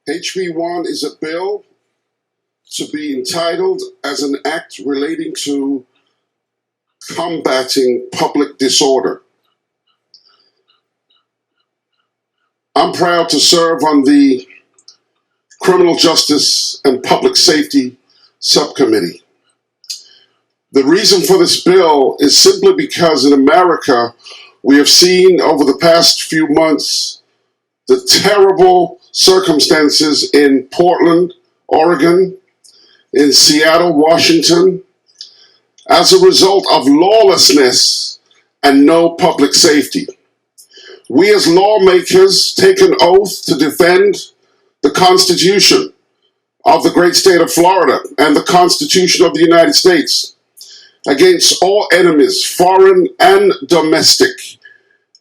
HB1 is a bill to be entitled as an act relating to combating public disorder. I'm proud to serve on the Criminal Justice and Public Safety Subcommittee. The reason for this bill is simply because in America, we have seen over the past few months the terrible circumstances in Portland, Oregon, in Seattle, Washington, as a result of lawlessness and no public safety. We as lawmakers take an oath to defend the Constitution of the great state of Florida and the Constitution of the United States against all enemies, foreign and domestic.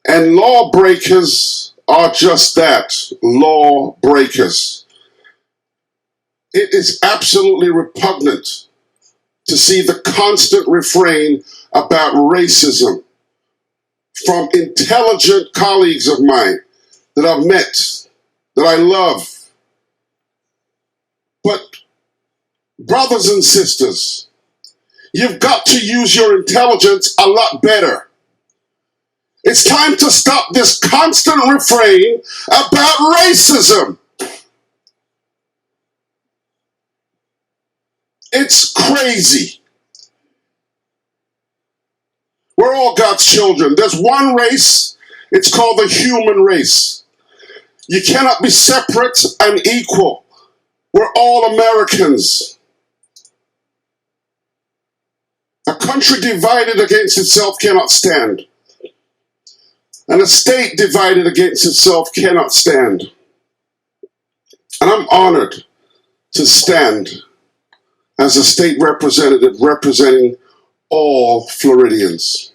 And lawbreakers are just that, lawbreakers. It is absolutely repugnant to see the constant refrain about racism from intelligent colleagues of mine that I've met, that I love. But brothers and sisters, you've got to use your intelligence a lot better. It's time to stop this constant refrain about racism. It's crazy. We're all God's children. There's one race. It's called the human race. You cannot be separate and equal. We're all Americans. A country divided against itself cannot stand. And a state divided against itself cannot stand. And I'm honored to stand as a state representative representing all Floridians.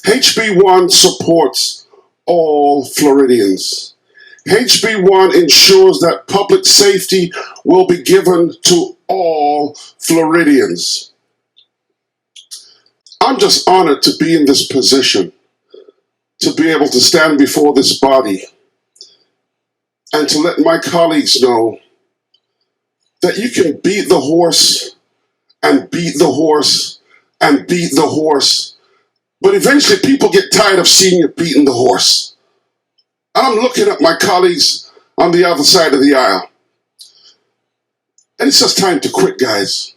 HB1 supports all Floridians. HB1 ensures that public safety will be given to all Floridians. I'm just honored to be in this position, to be able to stand before this body and to let my colleagues know that you can beat the horse and beat the horse and beat the horse, but eventually people get tired of seeing you beating the horse. And I'm looking at my colleagues on the other side of the aisle, and it's just time to quit, guys.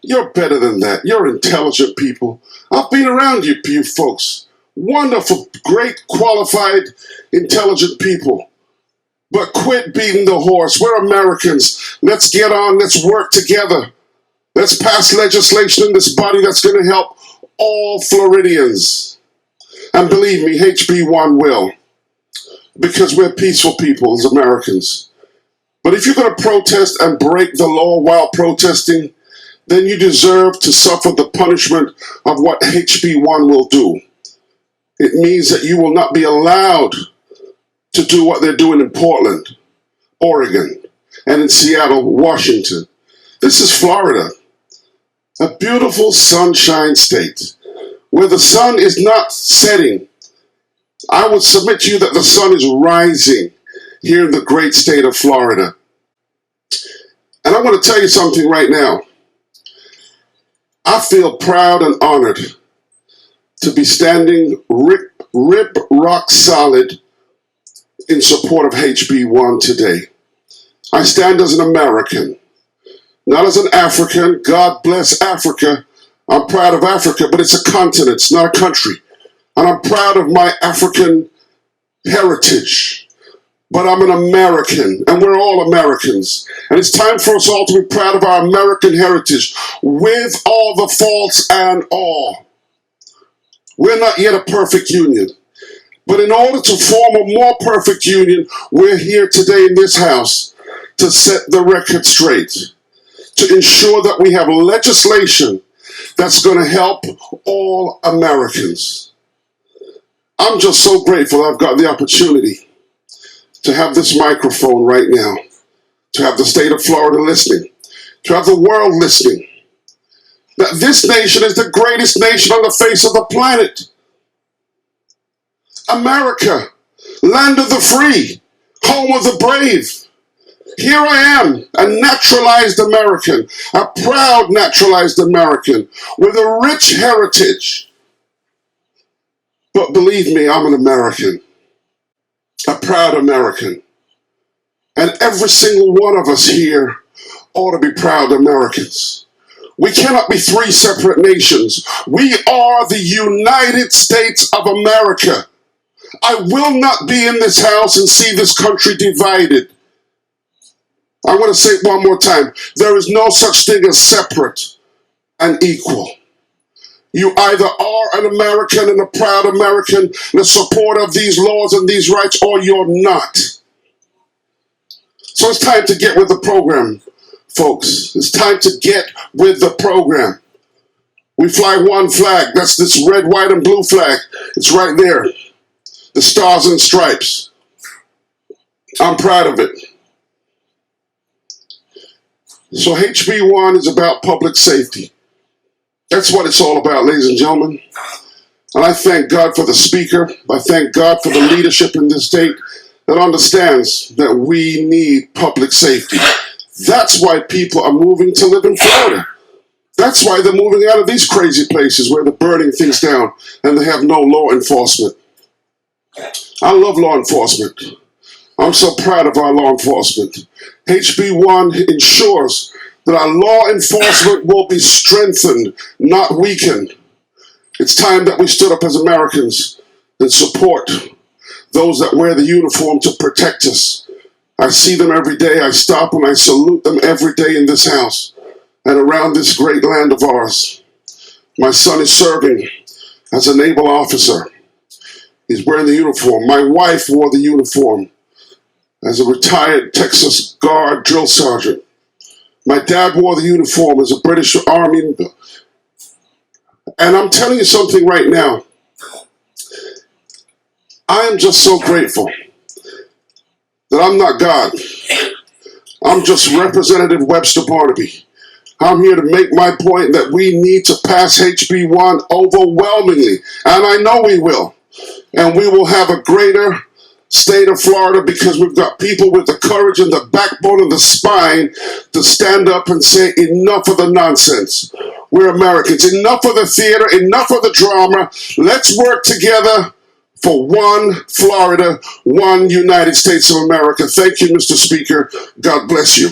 You're better than that. You're intelligent people. I've been around you folks. Wonderful, great, qualified, intelligent people. But quit beating the horse. We're Americans. Let's get on. Let's work together. Let's pass legislation in this body that's going to help all Floridians. And believe me, HB1 will. Because we're peaceful people as Americans. But if you're going to protest and break the law while protesting, then you deserve to suffer the punishment of what HB1 will do. It means that you will not be allowed to do what they're doing in Portland, Oregon, and in Seattle, Washington. This is Florida, a beautiful sunshine state where the sun is not setting. I would submit to you that the sun is rising here in the great state of Florida. And I want to tell you something right now. I feel proud and honored to be standing rip rock solid in support of HB1 today. I stand as an American, not as an African. God bless Africa. I'm proud of Africa, but it's a continent, it's not a country. And I'm proud of my African heritage. But I'm an American, and we're all Americans. And it's time for us all to be proud of our American heritage, with all the faults and all. We're not yet a perfect union. But in order to form a more perfect union, we're here today in this house to set the record straight, to ensure that we have legislation that's going to help all Americans. I'm just so grateful I've got the opportunity to have this microphone right now, to have the state of Florida listening, to have the world listening, that this nation is the greatest nation on the face of the planet. America, land of the free, home of the brave. Here I am, a naturalized American, a proud naturalized American with a rich heritage. But believe me, I'm an American, a proud American. And every single one of us here ought to be proud Americans. We cannot be three separate nations. We are the United States of America. I will not be in this house and see this country divided. I want to say it one more time. There is no such thing as separate and equal. You either are an American and a proud American, the supporter of these laws and these rights, or you're not. So it's time to get with the program, folks. It's time to get with the program. We fly one flag. That's this red, white, and blue flag. It's right there. The stars and stripes. I'm proud of it. So HB1 is about public safety. That's what it's all about, ladies and gentlemen. And I thank God for the speaker. I thank God for the leadership in this state that understands that we need public safety. That's why people are moving to live in Florida. That's why they're moving out of these crazy places where they're burning things down and they have no law enforcement. I love law enforcement. I'm so proud of our law enforcement. HB1 ensures that our law enforcement will be strengthened, not weakened. It's time that we stood up as Americans and support those that wear the uniform to protect us. I see them every day. I stop and I salute them every day in this house and around this great land of ours. My son is serving as a naval officer. He's wearing the uniform. My wife wore the uniform as a retired Texas Guard drill sergeant. My dad wore the uniform as a British Army. And I'm telling you something right now. I am just so grateful that I'm not God. I'm just Representative Webster Barnaby. I'm here to make my point that we need to pass HB1 overwhelmingly. And I know we will. And we will have a greater state of Florida because we've got people with the courage and the backbone and the spine to stand up and say enough of the nonsense. We're Americans. Enough of the theater, enough of the drama. Let's work together for one Florida, one United States of America. Thank you, Mr. Speaker. God bless you.